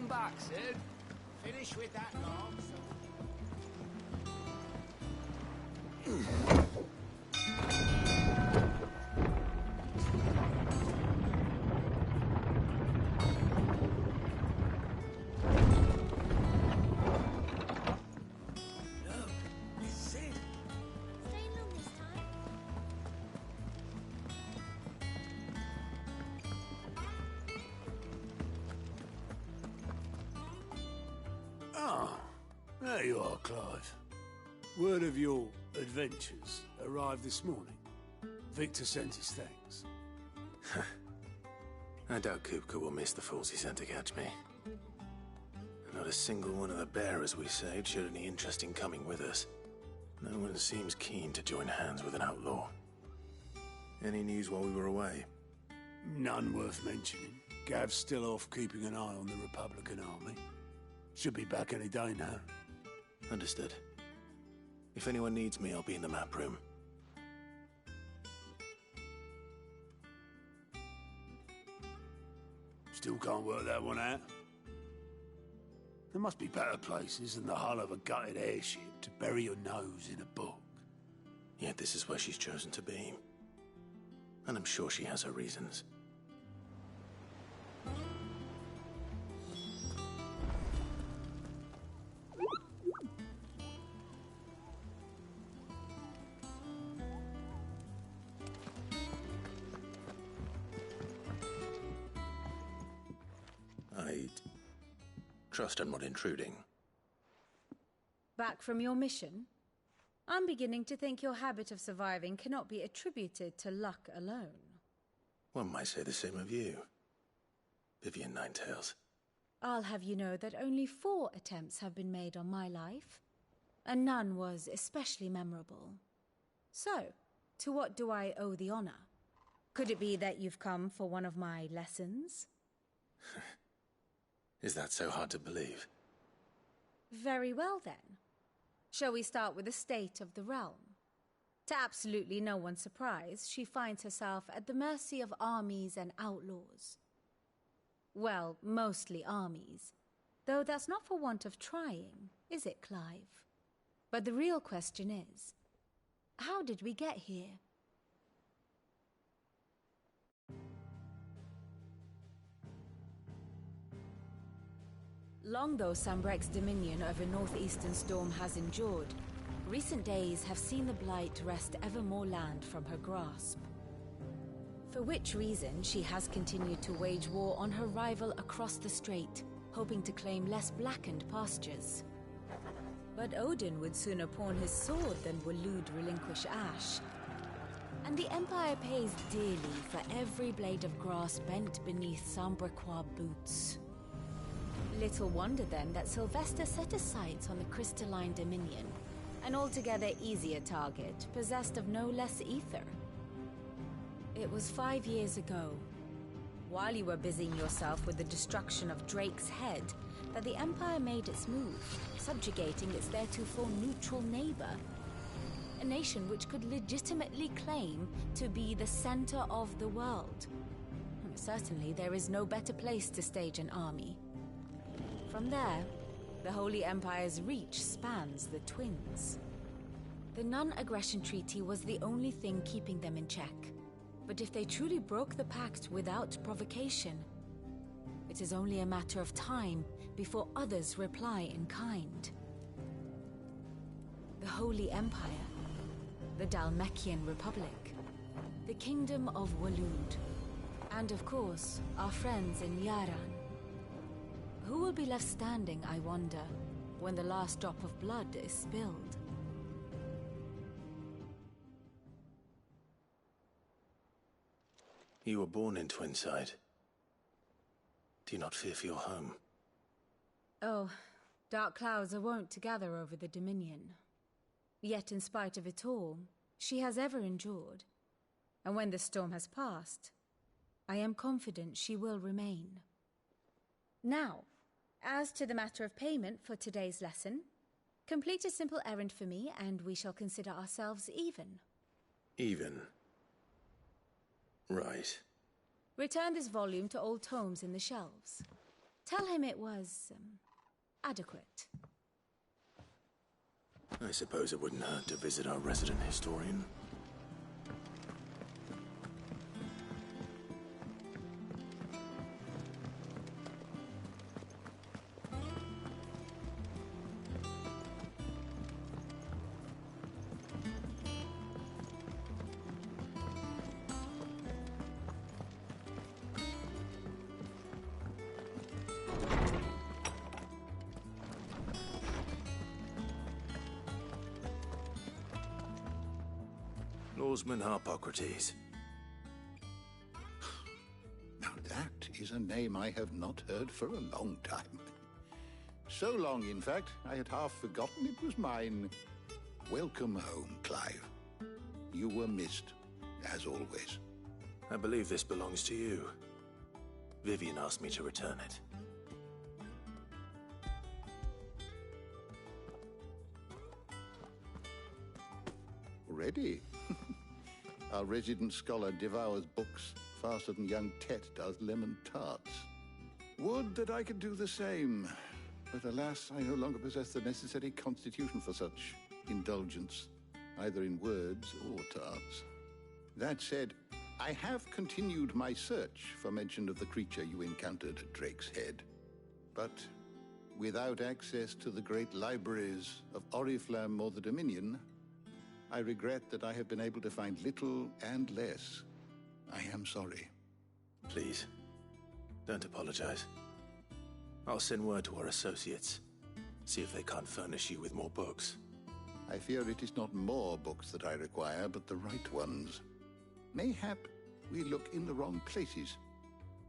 Come back, Sid. Finish with that log. There you are, Clive. Word of your adventures arrived this morning. Victor sent his thanks. I doubt Kupka will miss the fools he sent to catch me. Not a single one of the bearers we saved showed any interest in coming with us. No one seems keen to join hands with an outlaw. Any news while we were away? None worth mentioning. Gav's still off keeping an eye on the Republican army. Should be back any day now. Understood. If anyone needs me, I'll be in the map room. Still can't work that one out. There must be better places than the hull of a gutted airship to bury your nose in a book. Yet this is where she's chosen to be. And I'm sure she has her reasons. I trust I'm not intruding. Back from your mission? I'm beginning to think your habit of surviving cannot be attributed to luck alone. One might say the same of you, Vivian Ninetails. I'll have you know that only 4 attempts have been made on my life, and none was especially memorable. So, to what do I owe the honor? Could it be that you've come for one of my lessons? Is that so hard to believe? Very well, then. Shall we start with the state of the realm? To absolutely no one's surprise, she finds herself at the mercy of armies and outlaws. Well, mostly armies. Though that's not for want of trying, is it, Clive? But the real question is, how did we get here? Long though Sambrek's dominion over northeastern Storm has endured, recent days have seen the Blight wrest ever more land from her grasp. For which reason she has continued to wage war on her rival across the strait, hoping to claim less blackened pastures. But Odin would sooner pawn his sword than Waloed relinquish Ash. And the Empire pays dearly for every blade of grass bent beneath Sambrequois boots. Little wonder then that Sylvester set his sights on the crystalline dominion, an altogether easier target, possessed of no less ether. It was 5 years ago, while you were busying yourself with the destruction of Drake's head, that the Empire made its move, subjugating its theretofore neutral neighbor. A nation which could legitimately claim to be the center of the world. Certainly there is no better place to stage an army. From there, the Holy Empire's reach spans the Twins. The non-aggression treaty was the only thing keeping them in check. But if they truly broke the pact without provocation, it is only a matter of time before others reply in kind. The Holy Empire, the Dhalmekian Republic, the Kingdom of Waloed, and of course, our friends in Yaran. Who will be left standing, I wonder, when the last drop of blood is spilled? You were born in Twinside. Do you not fear for your home? Oh, dark clouds are wont to gather over the Dominion. Yet in spite of it all, she has ever endured. And when the storm has passed, I am confident she will remain. Now, as to the matter of payment for today's lesson, complete a simple errand for me and we shall consider ourselves even. Even? Right. Return this volume to old tomes in the shelves. Tell him it was, adequate. I suppose it wouldn't hurt to visit our resident historian. Lawsman Harpocrates. Now that is a name I have not heard for a long time. So long, in fact, I had half forgotten it was mine. Welcome home, Clive. You were missed, as always. I believe this belongs to you. Vivian asked me to return it. Already? Our resident scholar devours books faster than young Tet does lemon tarts. Would that I could do the same. But alas, I no longer possess the necessary constitution for such indulgence, either in words or tarts. That said, I have continued my search for mention of the creature you encountered at Drake's Head. But without access to the great libraries of Oriflamme or the Dominion, I regret that I have been able to find little and less. I am sorry. Please, don't apologize. I'll send word to our associates. See if they can't furnish you with more books. I fear it is not more books that I require, but the right ones. Mayhap we look in the wrong places.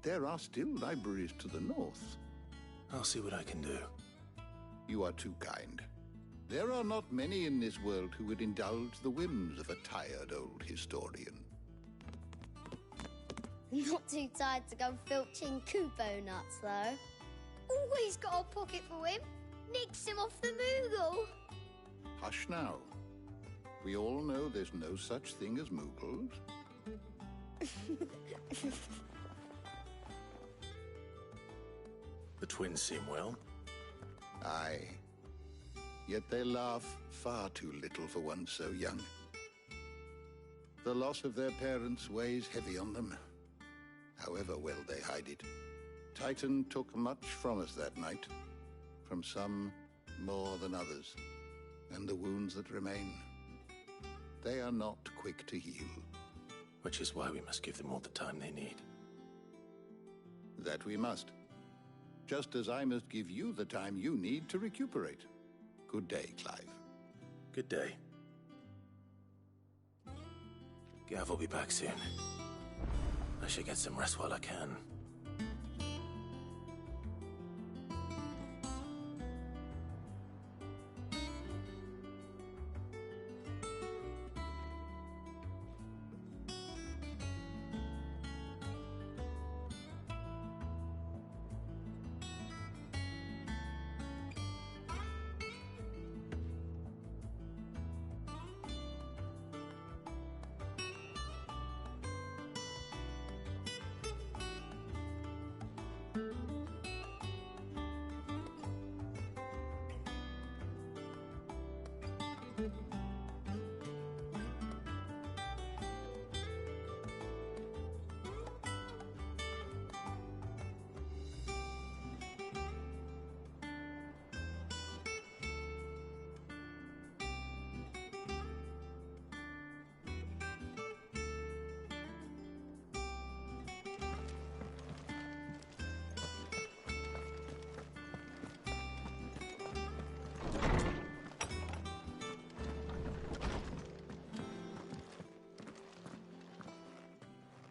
There are still libraries to the north. I'll see what I can do. You are too kind. There are not many in this world who would indulge the whims of a tired old historian. Not too tired to go filching Kupo nuts, though. Always got a pocket for him. Nicks him off the Moogle. Hush now. We all know there's no such thing as Moogles. The twins seem well. Aye. Yet they laugh far too little for one so young. The loss of their parents weighs heavy on them, however well they hide it. Titan took much from us that night, from some more than others, and the wounds that remain, they are not quick to heal. Which is why we must give them all the time they need. That we must. Just as I must give you the time you need to recuperate. Good day, Clive. Good day. Gav will be back soon. I should get some rest while I can.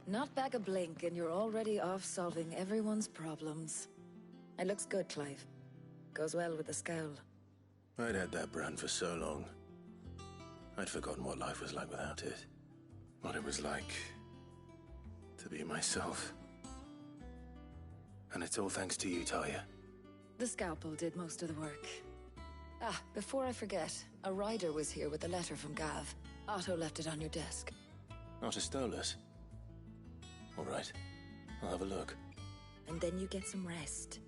Not back a blink and you're already off solving everyone's problems. It looks good, Clive. Goes well with the scowl. I'd had that brand for so long. I'd forgotten what life was like without it. What it was like to be myself. And it's all thanks to you, Talia. The scalpel did most of the work. Ah, before I forget, a rider was here with a letter from Gav. Otto left it on your desk. Not a Stolas. All right, I'll have a look. And then you get some rest.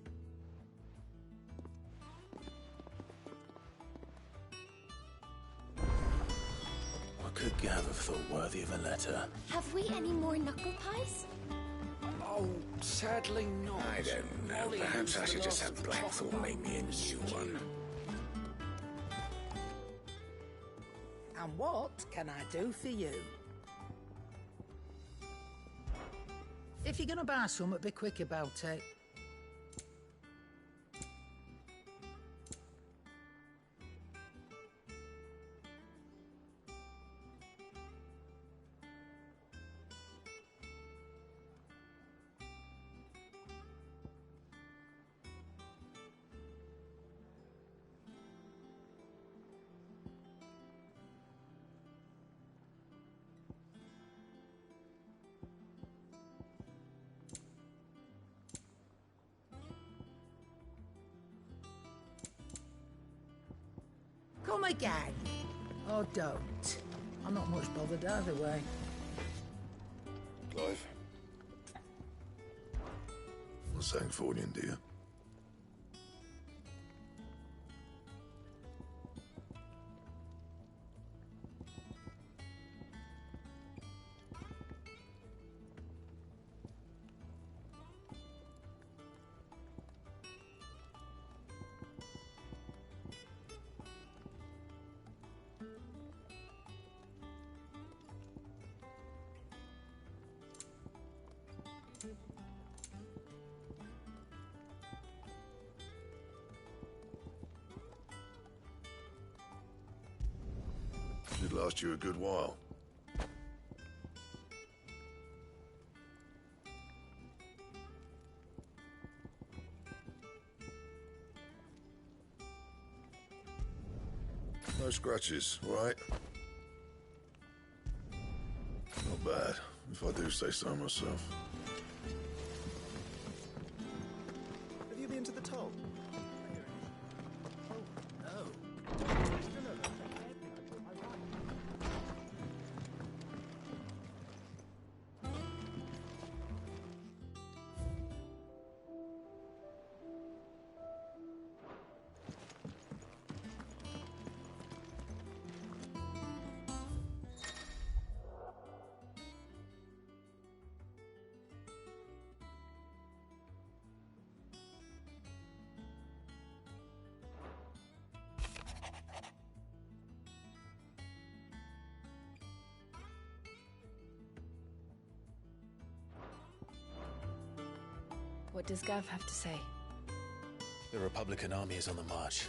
could Gav have thought worthy of a letter? Have we any more knuckle pies? Oh, sadly not. I don't know. Perhaps I should just have Blackthorn make me a new one. And what can I do for you? If you're gonna buy something, be quick about it. Come again. Or don't. I'm not much bothered either way. Clive. What's that for you, dear? Should last you a good while. No scratches, right? Not bad, if I do say so myself. Have you been to the toll? What does Gav have to say? The Republican army is on the march,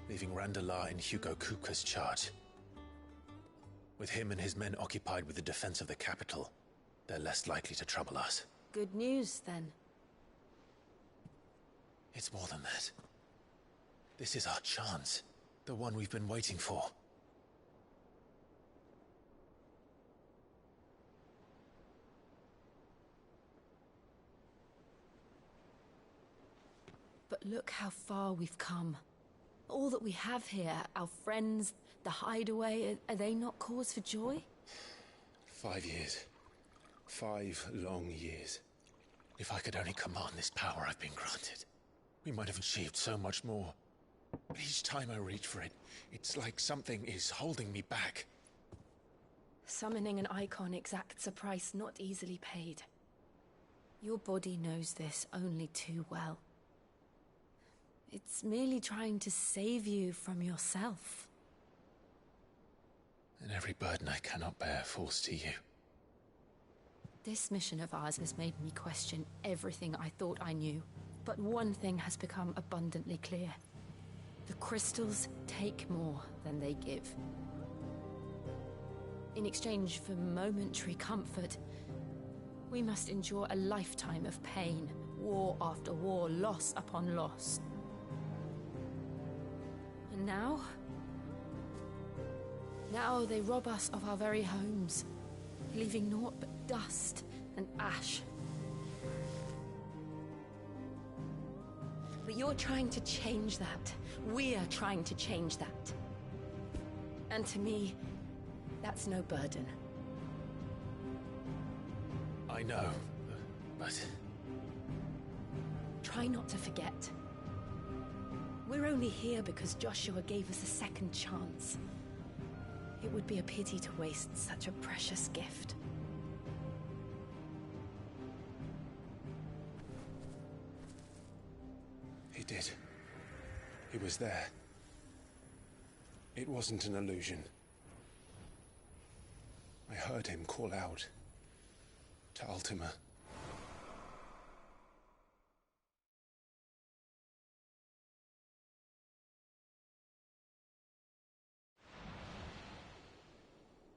leaving Randalar in Hugo Kupka's charge. With him and his men occupied with the defense of the capital, they're less likely to trouble us. Good news, then. It's more than that. This is our chance. The one we've been waiting for. But look how far we've come. All that we have here, our friends, the hideaway, are they not cause for joy? 5 years. 5 long years. If I could only command this power I've been granted, we might have achieved so much more. But each time I reach for it, it's like something is holding me back. Summoning an icon exacts a price not easily paid. Your body knows this only too well. It's merely trying to save you from yourself. And every burden I cannot bear falls to you. This mission of ours has made me question everything I thought I knew. But one thing has become abundantly clear. The crystals take more than they give. In exchange for momentary comfort, we must endure a lifetime of pain, war after war, loss upon loss. And now they rob us of our very homes, leaving naught but dust and ash. But you're trying to change that. We're trying to change that. And to me, that's no burden. I know, but... Try not to forget. We're only here because Joshua gave us a second chance. It would be a pity to waste such a precious gift. He did. He was there. It wasn't an illusion. I heard him call out to Ultima.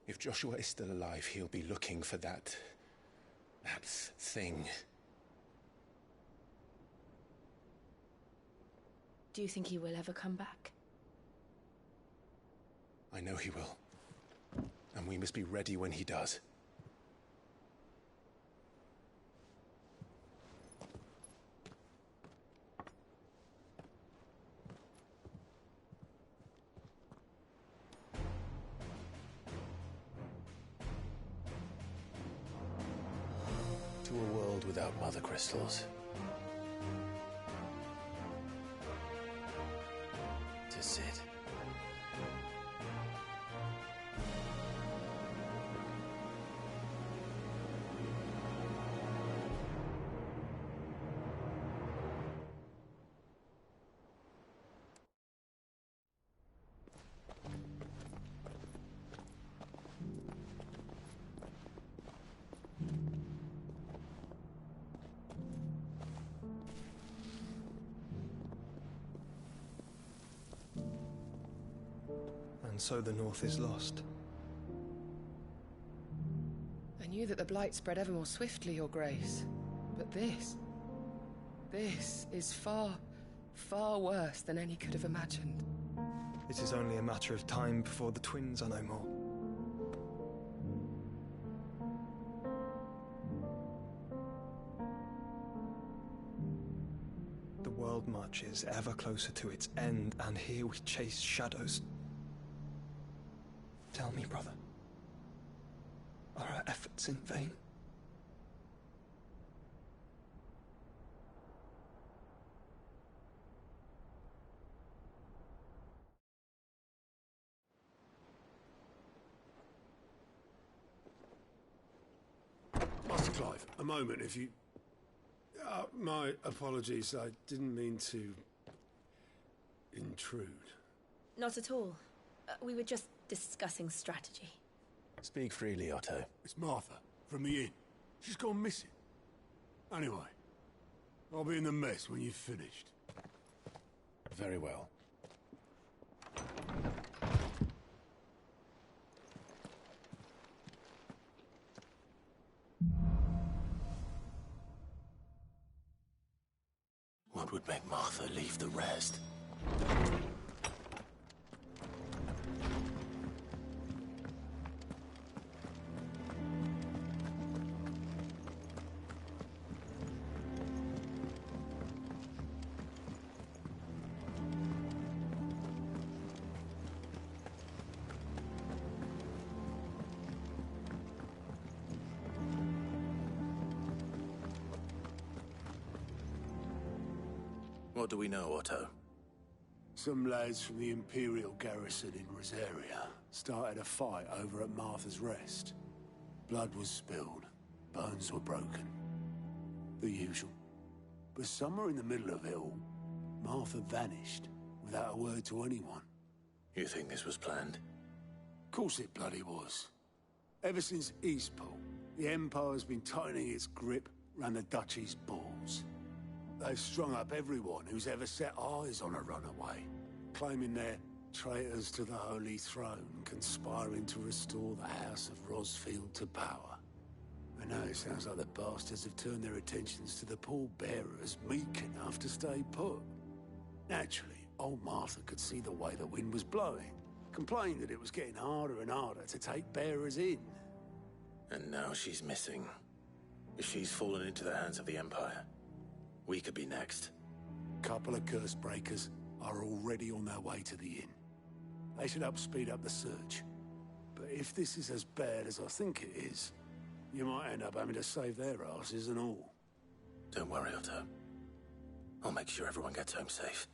If Joshua is still alive, he'll be looking for that thing. Do you think he will ever come back? I know he will. And we must be ready when he does. To a world without mother crystals. To Sid. And so the North is lost. I knew that the Blight spread ever more swiftly, Your Grace. But this is far, far worse than any could have imagined. It is only a matter of time before the twins are no more. The world marches ever closer to its end, and here we chase shadows. Tell me, brother, are our efforts in vain? Master Clive, a moment, if you... my apologies, I didn't mean to... intrude. Not at all. We were just discussing strategy. Speak freely, Otto. It's Martha, from the inn. She's gone missing. Anyway, I'll be in the mess when you've finished. Very well. What would make Martha leave the rest? What do we know, Otto? Some lads from the Imperial garrison in Rosaria started a fight over at Martha's Rest. Blood was spilled, bones were broken. The usual. But somewhere in the middle of it all, Martha vanished without a word to anyone. You think this was planned? Of course it bloody was. Ever since Eastport, the Empire's been tightening its grip round the Duchy's balls. They've strung up everyone who's ever set eyes on a runaway, claiming they're traitors to the Holy Throne, conspiring to restore the House of Rosfield to power. And now it sounds like the bastards have turned their attentions to the pallbearers meek enough to stay put. Naturally, old Martha could see the way the wind was blowing, complained that it was getting harder and harder to take bearers in. And now she's missing. She's fallen into the hands of the Empire. We could be next. Couple of curse breakers are already on their way to the inn. They should help speed up the search. But if this is as bad as I think it is, you might end up having to save their asses and all. Don't worry, Otto. I'll make sure everyone gets home safe.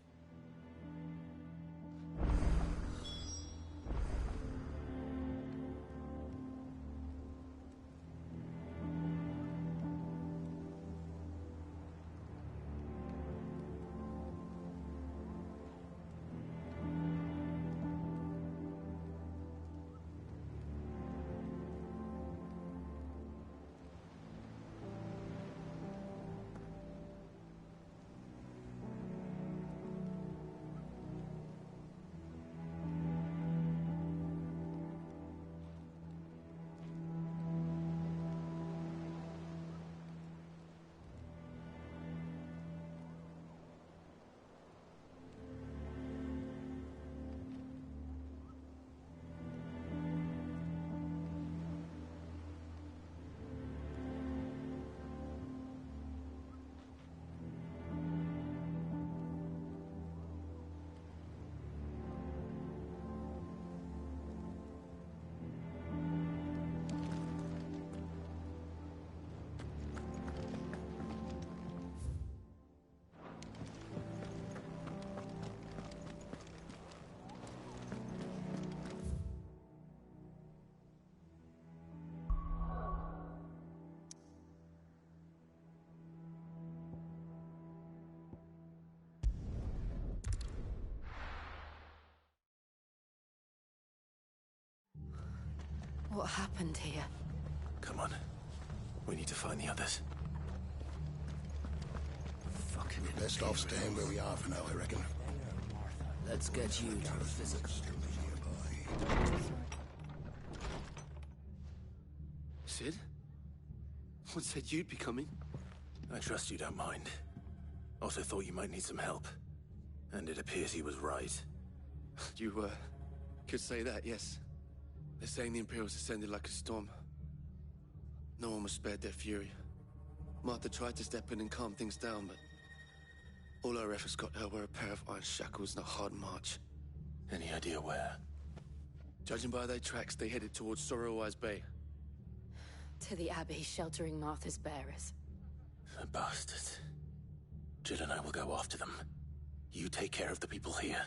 What happened here? Come on. We need to find the others. Fucking Best off staying where we are for now, I reckon. Let's get you to the physical. Sid? What said you'd be coming? I trust you don't mind. Also thought you might need some help. And it appears he was right. You, could say that, yes. They're saying the Imperials descended like a storm. No one was spared their fury. Martha tried to step in and calm things down, but all her efforts got her were a pair of iron shackles and a hard march. Any idea where? Judging by their tracks, they headed towards Sorrowwise Bay. To the Abbey, sheltering Martha's bearers. The bastards. Jill and I will go after them. You take care of the people here.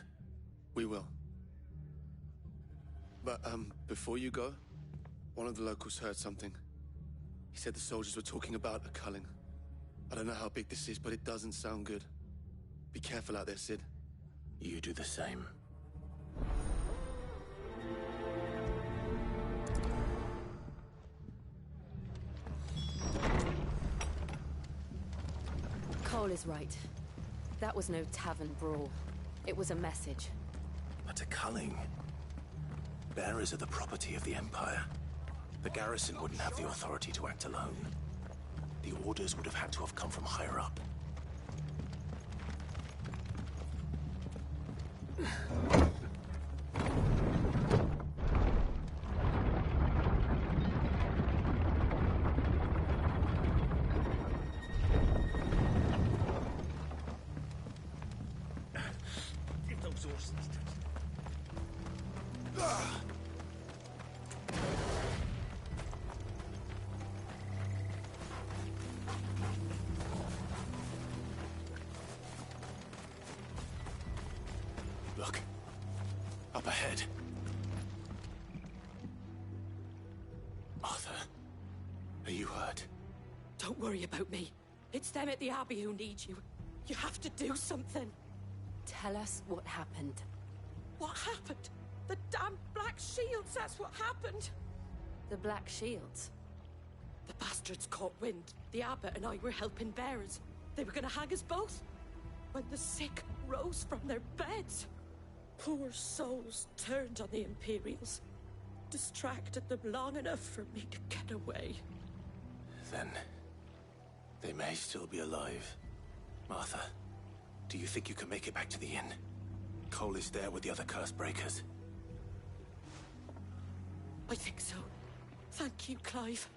We will. But, before you go, one of the locals heard something. He said the soldiers were talking about a culling. I don't know how big this is, but it doesn't sound good. Be careful out there, Sid. You do the same. Cole is right. That was no tavern brawl. It was a message. But a culling. Bearers are the property of the Empire. The garrison wouldn't have the authority to act alone. The orders would have had to have come from higher up. Give those horses. Look. Up ahead. Martha, are you hurt? Don't worry about me. It's them at the Abbey who need you. You have to do something. Tell us what happened. What happened? The damn Black Shields, that's what happened. The Black Shields? The bastards caught wind. The abbot and I were helping bearers. They were gonna hang us both. When the sick rose from their beds, poor souls turned on the Imperials. Distracted them long enough for me to get away. Then, they may still be alive. Martha, do you think you can make it back to the inn? Cole is there with the other curse breakers. I think so. Thank you, Clive.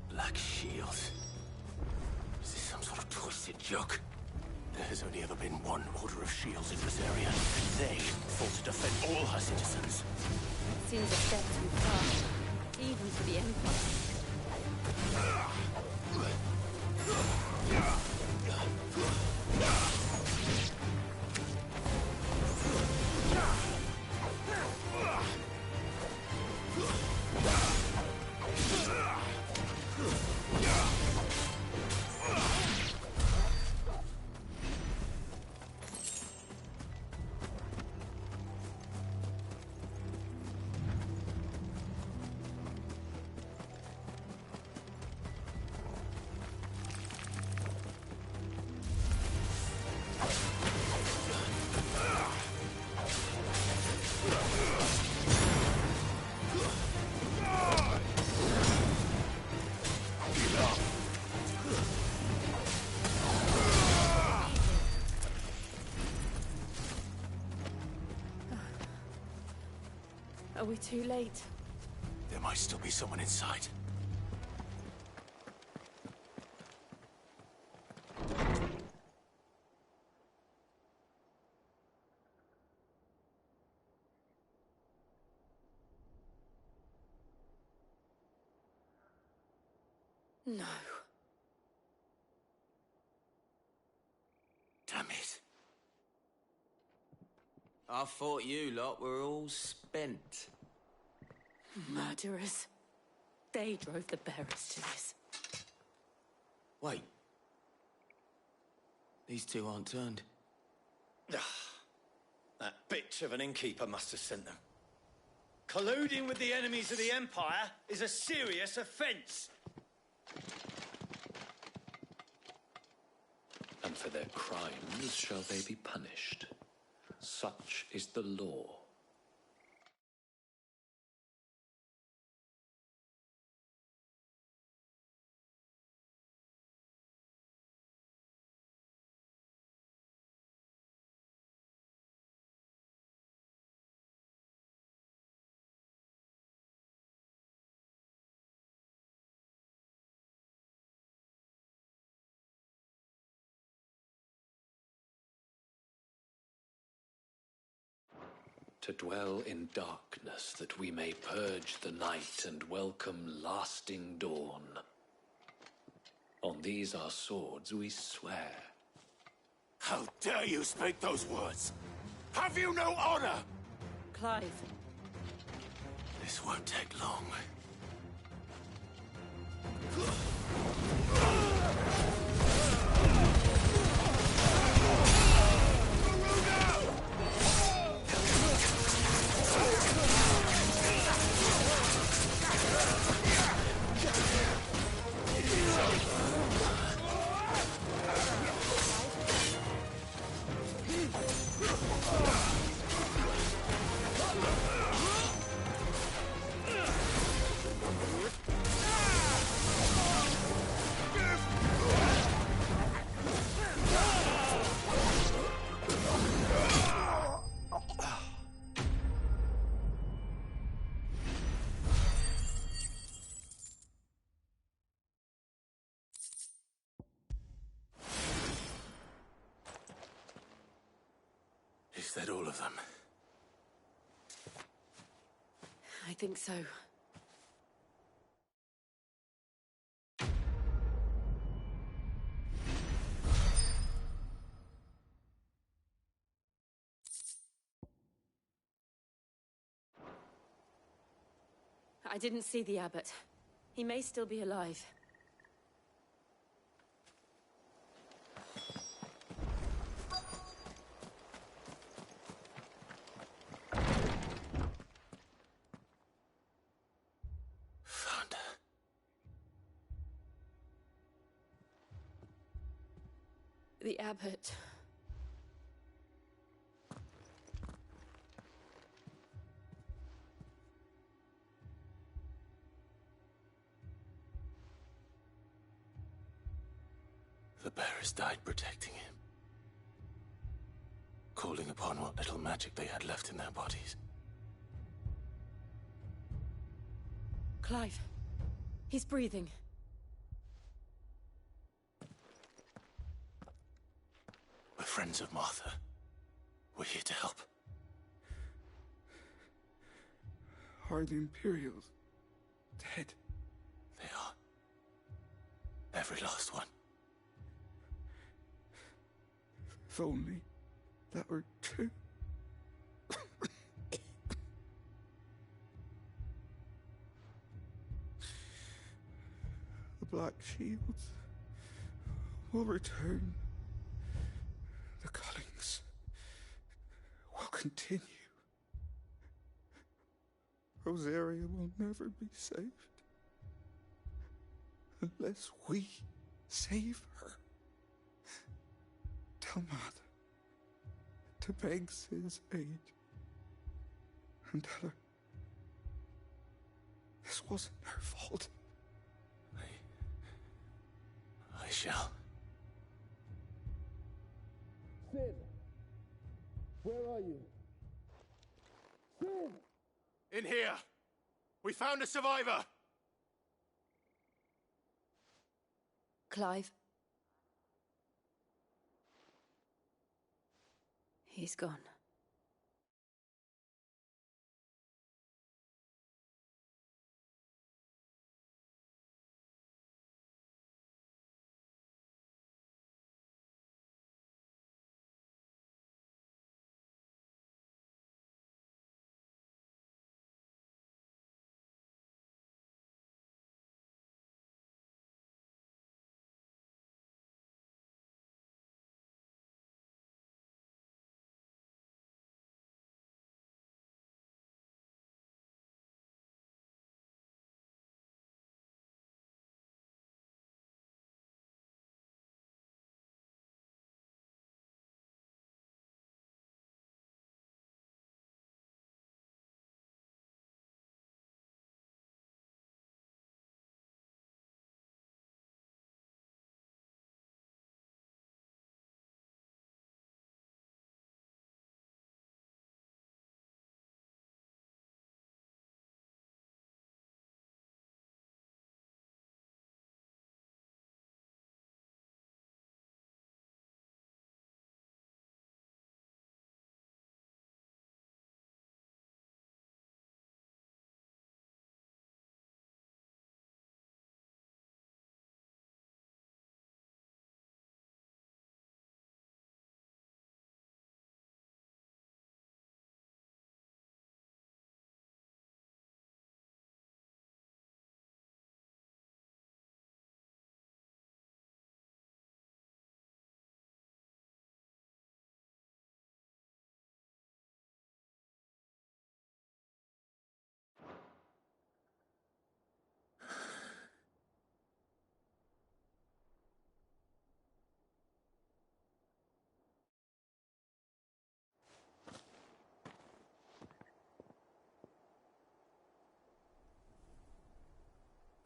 Black Shields. Is this some sort of twisted joke? There has only ever been one Order of Shields in this area. They fought to defend all her citizens. Seems a step too far, even for the Empire. Are we too late? There might still be someone inside. No. Damn it. I thought you lot were all spent. Murderers. They drove the bearers to this. Wait. These two aren't turned. That bitch of an innkeeper must have sent them. Colluding with the enemies of the Empire is a serious offence. And for their crimes shall they be punished. Such is the law. To dwell in darkness, that we may purge the night and welcome lasting dawn. On these our swords we swear. How dare you speak those words? Have you no honor? Clive. This won't take long. Is that all of them? I think so. I didn't see the abbot. He may still be alive. The abbot. The bearers died protecting him. Calling upon what little magic they had left in their bodies. Clive. He's breathing. We're friends of Martha. We're here to help. Are the Imperials dead? They are. Every last one. If only that were true. The Black Shields will return. The cullings will continue. Rosaria will never be saved unless we save her. Tell Mother to beg Sid's aid and tell her this wasn't her fault. I shall. Sid! Where are you? Sid! In here! We found a survivor! Clive. He's gone.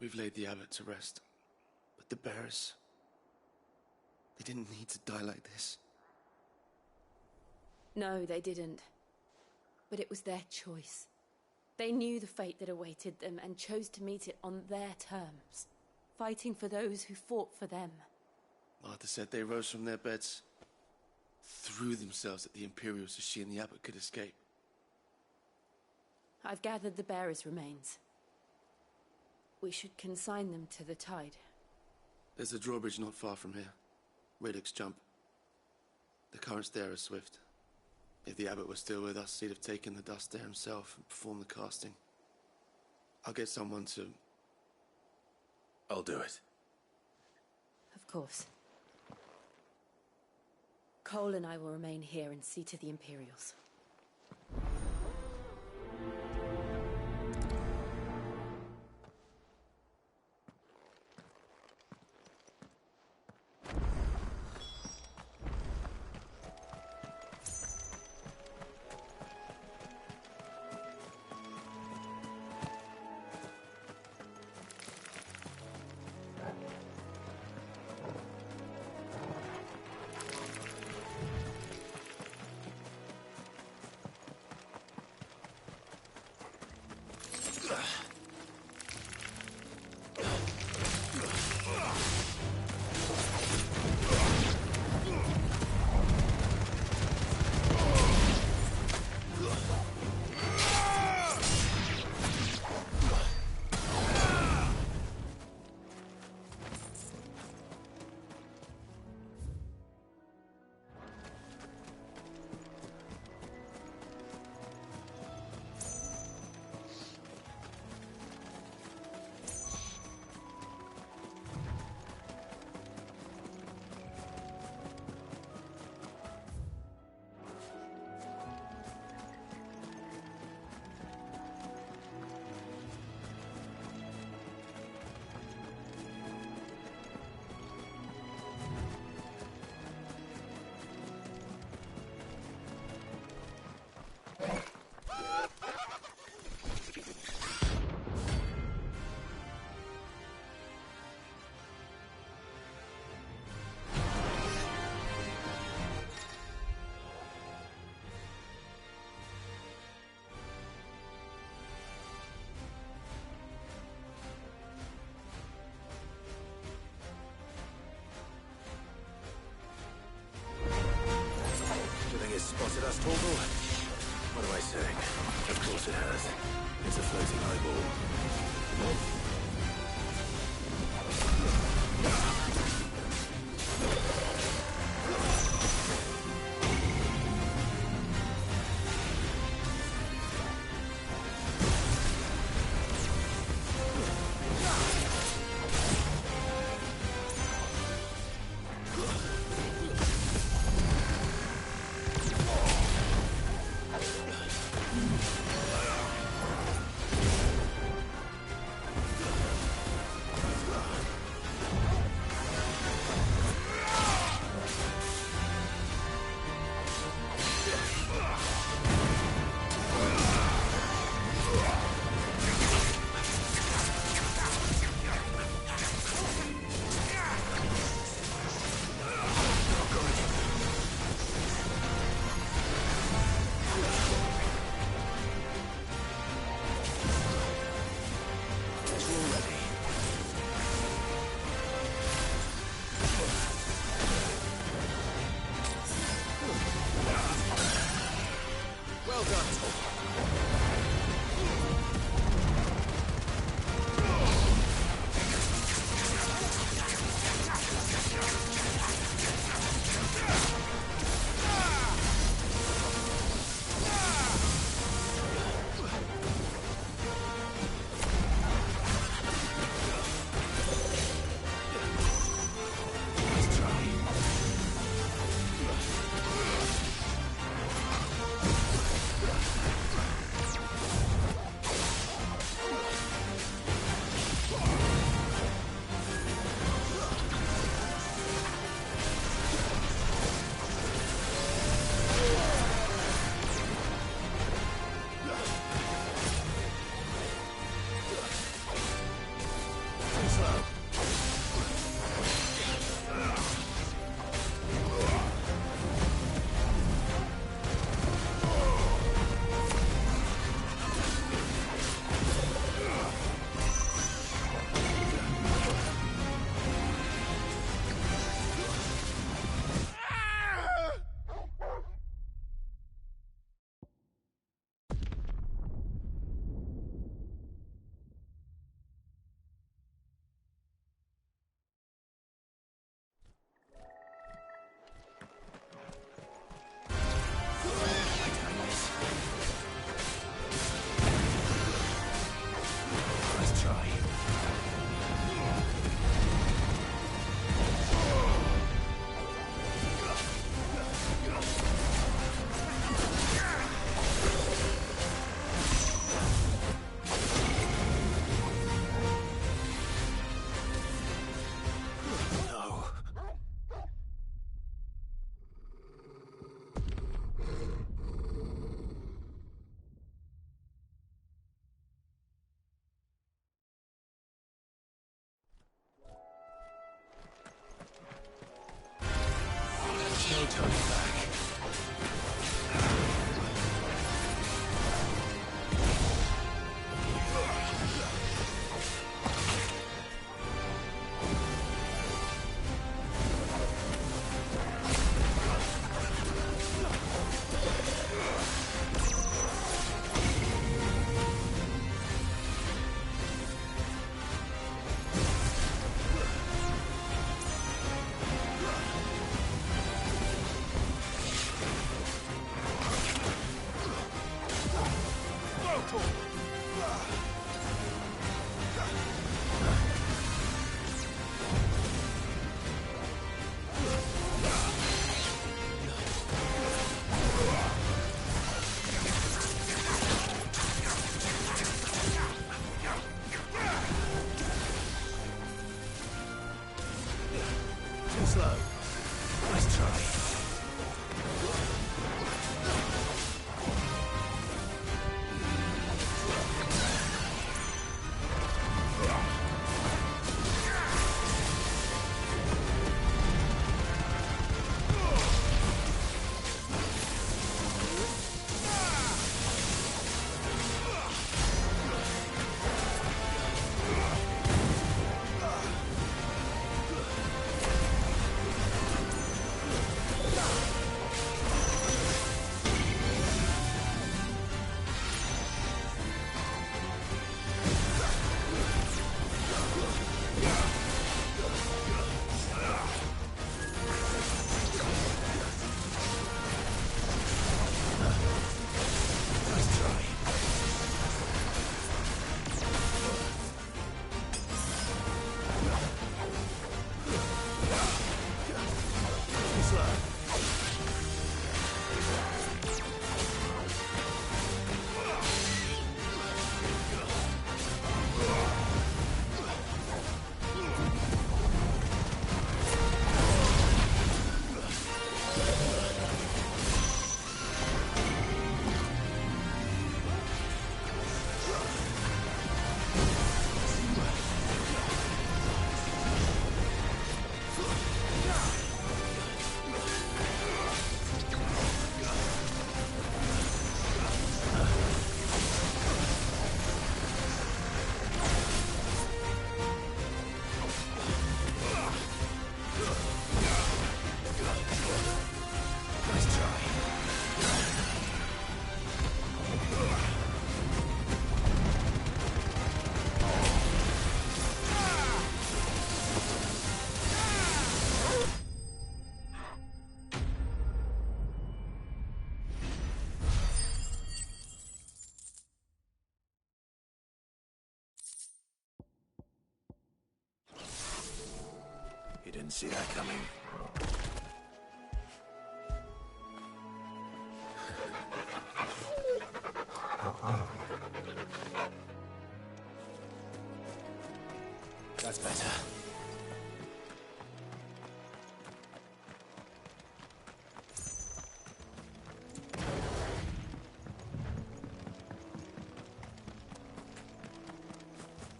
We've laid the abbot to rest. But the bearers... they didn't need to die like this. No, they didn't. But it was their choice. They knew the fate that awaited them and chose to meet it on their terms, fighting for those who fought for them. Martha said they rose from their beds, threw themselves at the Imperials so she and the abbot could escape. I've gathered the bearers' remains. We should consign them to the tide. There's a drawbridge not far from here. Radix Jump. The currents there are swift. If the abbot was still with us, he'd have taken the dust there himself and performed the casting. I'll get someone to... I'll do it. Of course. Cole and I will remain here and see to the Imperials. Spotted us, Torgal? What am I saying? Of course it has. It's a floating eyeball. There's no turning back. You didn't see that coming. That's better.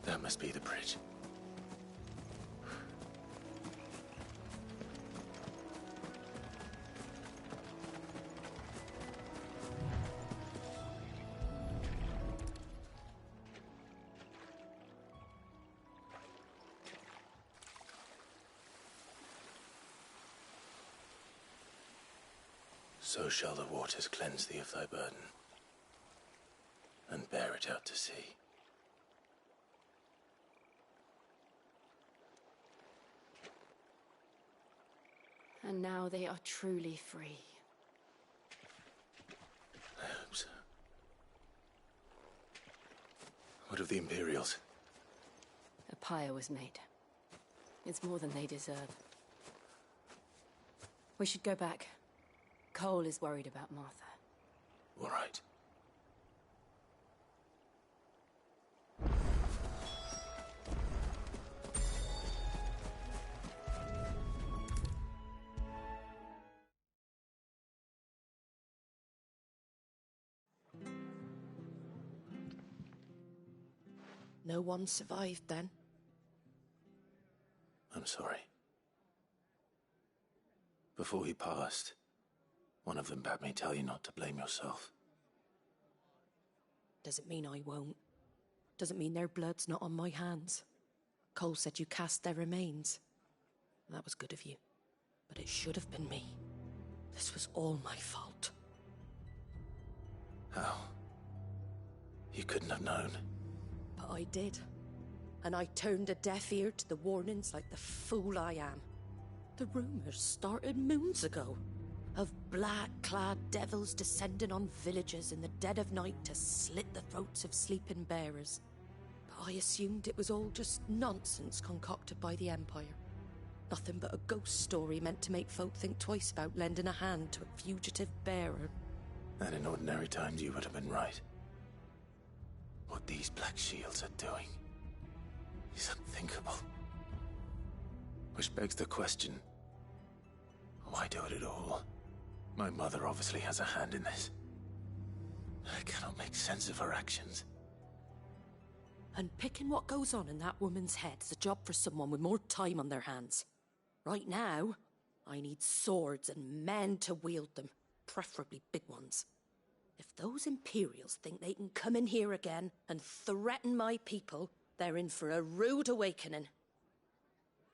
That must be the bridge. So shall the waters cleanse thee of thy burden, and bear it out to sea. And now they are truly free. I hope so. What of the Imperials? A pyre was made. It's more than they deserve. We should go back. Cole is worried about Martha. All right. No one survived then? I'm sorry. Before he passed, one of them bade me tell you not to blame yourself. Doesn't mean I won't. Doesn't mean their blood's not on my hands. Cole said you cast their remains. That was good of you. But it should have been me. This was all my fault. How? You couldn't have known. But I did. And I turned a deaf ear to the warnings like the fool I am. The rumours started moons ago. Of black-clad devils descending on villages in the dead of night to slit the throats of sleeping bearers. But I assumed it was all just nonsense concocted by the Empire. Nothing but a ghost story meant to make folk think twice about lending a hand to a fugitive bearer. And in ordinary times you would have been right. What these Black Shields are doing is unthinkable. Which begs the question, why do it at all? My mother obviously has a hand in this. I cannot make sense of her actions. And picking what goes on in that woman's head is a job for someone with more time on their hands. Right now, I need swords and men to wield them, preferably big ones. If those Imperials think they can come in here again and threaten my people, they're in for a rude awakening.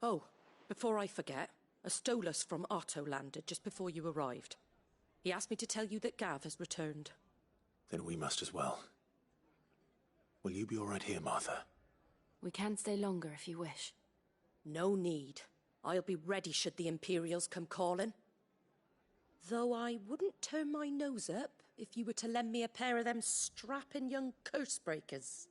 Oh, before I forget, a Stolas from Otto landed just before you arrived. He asked me to tell you that Gav has returned. Then we must as well. Will you be all right here, Martha? We can stay longer if you wish. No need. I'll be ready should the Imperials come calling. Though I wouldn't turn my nose up if you were to lend me a pair of them strapping young curse-breakers.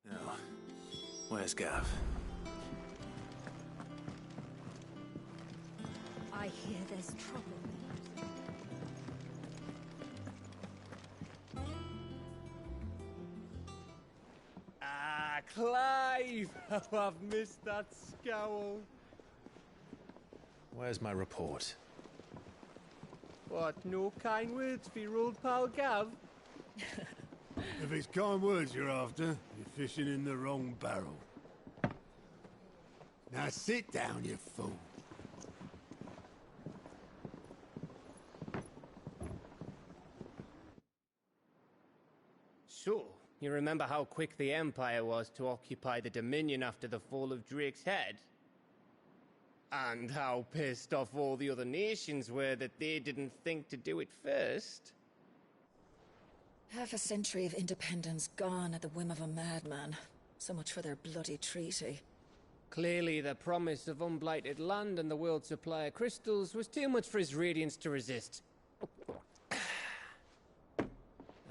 Now, where's Gav? I hear there's trouble. Ah, Clive! Oh, I've missed that scowl. Where's my report? What, no kind words for your old pal Gav? If it's kind words you're after, you're fishing in the wrong barrel. Now sit down, you fool. So, you remember how quick the Empire was to occupy the Dominion after the fall of Drake's head? And how pissed off all the other nations were that they didn't think to do it first? Half a century of independence gone at the whim of a madman. So much for their bloody treaty. Clearly, the promise of unblighted land and the world's supply of crystals was too much for his radiance to resist.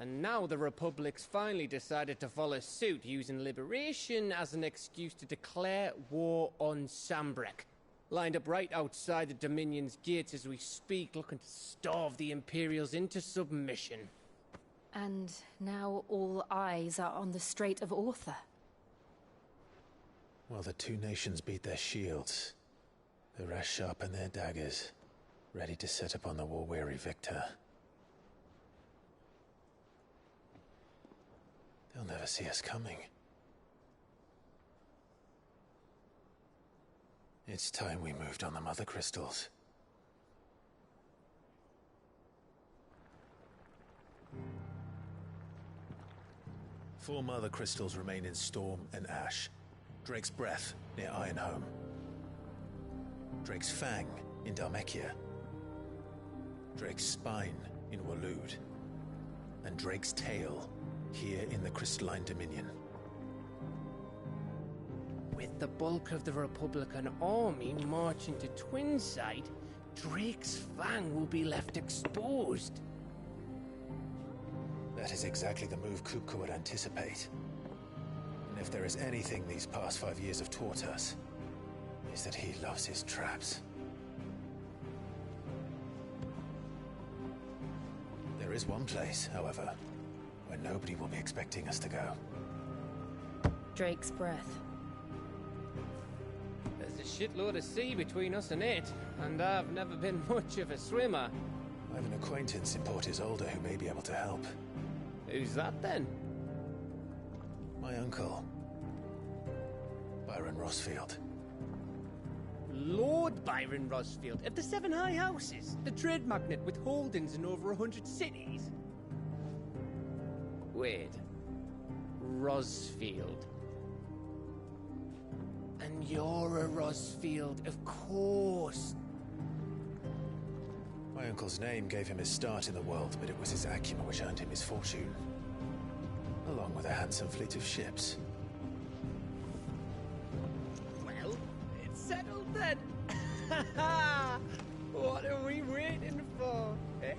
And now the Republic's finally decided to follow suit, using liberation as an excuse to declare war on Sambrek. Lined up right outside the Dominion's gates as we speak, looking to starve the Imperials into submission. And now all eyes are on the Strait of Author. While the two nations beat their shields, the rest sharpen their daggers, ready to set upon the war-weary victor. They'll never see us coming. It's time we moved on the Mother Crystals. Four Mother Crystals remain in Storm and Ash. Drake's Breath near Ironhome. Drake's Fang in Dhalmekia. Drake's Spine in Waloed. And Drake's Tail here in the Crystalline Dominion. With the bulk of the Republican army marching to Twinside, Drake's Fang will be left exposed. That is exactly the move Kupka would anticipate. And if there is anything these past 5 years have taught us, is that he loves his traps. There is one place, however, where nobody will be expecting us to go. Drake's Breath. There's a shitload of sea between us and it, and I've never been much of a swimmer. I have an acquaintance in Port Isolde who may be able to help. Who's that then? My uncle, Byron Rosfield. Lord Byron Rosfield of the Seven High Houses, the trade magnate with holdings in over 100 cities. Wait, Rosfield. And you're a Rosfield, of course. My uncle's name gave him his start in the world, but it was his acumen which earned him his fortune, along with a handsome fleet of ships. Well, it's settled then. What are we waiting for, eh?